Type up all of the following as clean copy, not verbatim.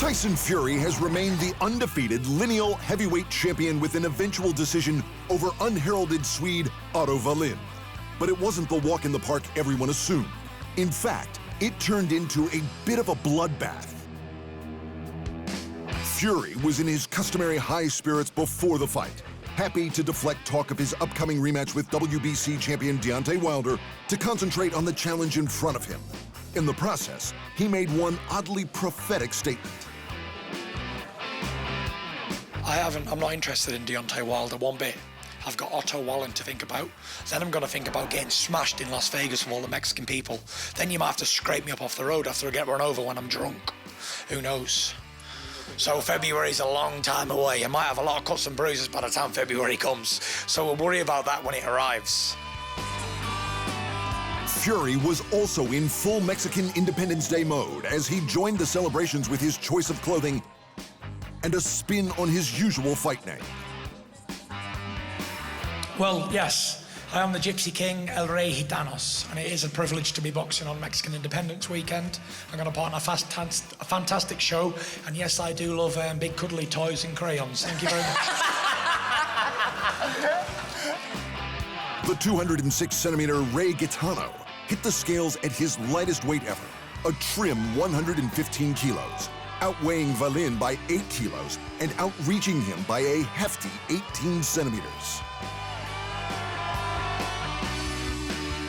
Tyson Fury has remained the undefeated lineal heavyweight champion with an eventual decision over unheralded Swede Otto Wallin. But it wasn't the walk in the park everyone assumed. In fact, it turned into a bit of a bloodbath. Fury was in his customary high spirits before the fight, happy to deflect talk of his upcoming rematch with WBC champion Deontay Wilder to concentrate on the challenge in front of him. In the process, he made one oddly prophetic statement. I'm not interested in Deontay Wilder one bit. I've got Otto Wallin to think about. Then I'm going to think about getting smashed in Las Vegas with all the Mexican people. Then you might have to scrape me up off the road after I get run over when I'm drunk. Who knows? So February's a long time away. I might have a lot of cuts and bruises by the time February comes. So we'll worry about that when it arrives. Fury was also in full Mexican Independence Day mode as he joined the celebrations with his choice of clothing and a spin on his usual fight name. Well, yes, I am the Gypsy King, El Rey Gitanos, and it is a privilege to be boxing on Mexican Independence Weekend. I'm going to put on a fantastic show, and yes, I do love big cuddly toys and crayons. Thank you very much. The 206-centimeter Rey Gitano hit the scales at his lightest weight ever, a trim 115 kilos, outweighing Wallin by 8 kilos and outreaching him by a hefty 18 centimeters.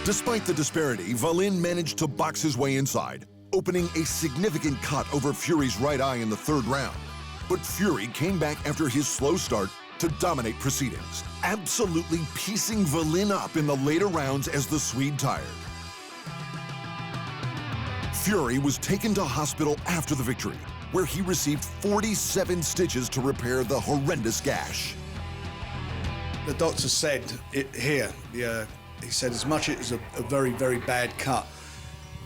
Despite the disparity, Wallin managed to box his way inside, opening a significant cut over Fury's right eye in the third round. But Fury came back after his slow start to dominate proceedings, absolutely piecing Wallin up in the later rounds as the Swede tired. Fury was taken to hospital after the victory, where he received 47 stitches to repair the horrendous gash. The doctor said it here. He said as much it was a very, very bad cut,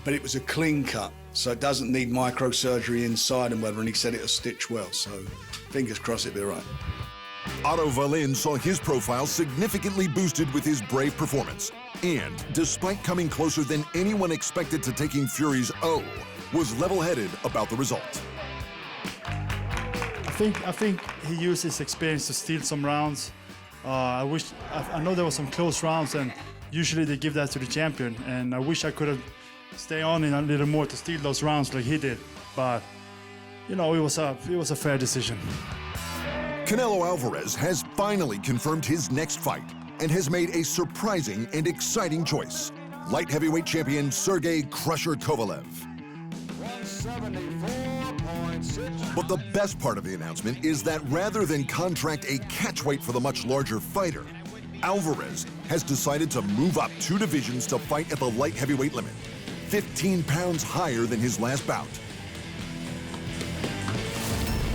but it was a clean cut, so it doesn't need microsurgery inside and whatever, and he said it'll stitch well, so fingers crossed it'll be all right. Otto Wallin saw his profile significantly boosted with his brave performance, and despite coming closer than anyone expected to taking Fury's O, was level-headed about the result. I think he used his experience to steal some rounds. I know there were some close rounds, and usually they give that to the champion, and I wish I could have stayed on in a little more to steal those rounds like he did, but you know, it was a fair decision. Canelo Alvarez has finally confirmed his next fight and has made a surprising and exciting choice. Light heavyweight champion Sergey Crusher Kovalev. But the best part of the announcement is that rather than contract a catchweight for the much larger fighter, Alvarez has decided to move up 2 divisions to fight at the light heavyweight limit, 15 pounds higher than his last bout.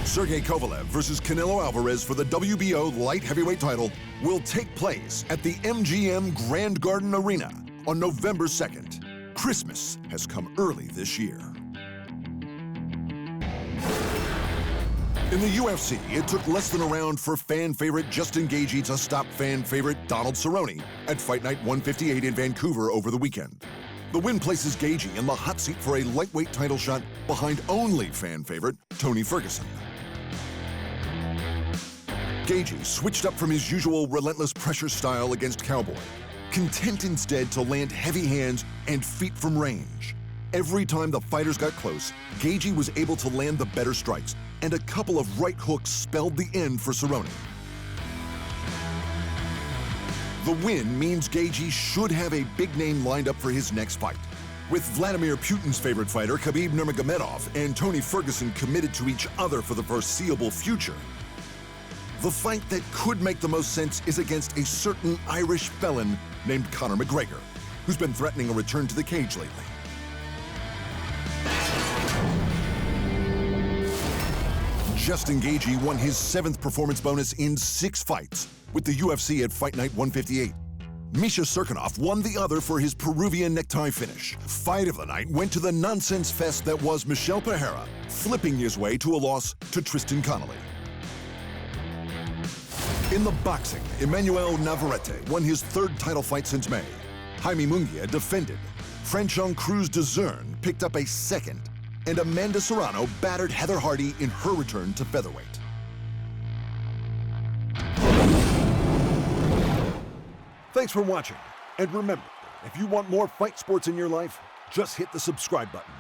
Sergey Kovalev versus Canelo Alvarez for the WBO light heavyweight title will take place at the MGM Grand Garden Arena on November 2nd. Christmas has come early this year. In the UFC, it took less than a round for fan favorite Justin Gaethje to stop fan favorite Donald Cerrone at Fight Night 158 in Vancouver over the weekend. The win places Gaethje in the hot seat for a lightweight title shot behind only fan favorite Tony Ferguson. Gaethje switched up from his usual relentless pressure style against Cowboy, content instead to land heavy hands and feet from range. Every time the fighters got close, Gaethje was able to land the better strikes, and a couple of right hooks spelled the end for Cerrone. The win means Gaethje should have a big name lined up for his next fight. With Vladimir Putin's favorite fighter, Khabib Nurmagomedov, and Tony Ferguson committed to each other for the foreseeable future, the fight that could make the most sense is against a certain Irish felon named Conor McGregor, who's been threatening a return to the cage lately. Justin Gaethje won his 7th performance bonus in 6 fights with the UFC at Fight Night 158. Misha Cirkunov won the other for his Peruvian necktie finish. Fight of the night went to the nonsense fest that was Michel Pereira, flipping his way to a loss to Tristan Connolly. In the boxing, Emmanuel Navarrete won his 3rd title fight since May. Jaime Munguia defended. Franchon Cruz de Zern picked up a 2nd. and Amanda Serrano battered Heather Hardy in her return to featherweight. Thanks for watching, and remember, if you want more fight sports in your life, just hit the subscribe button.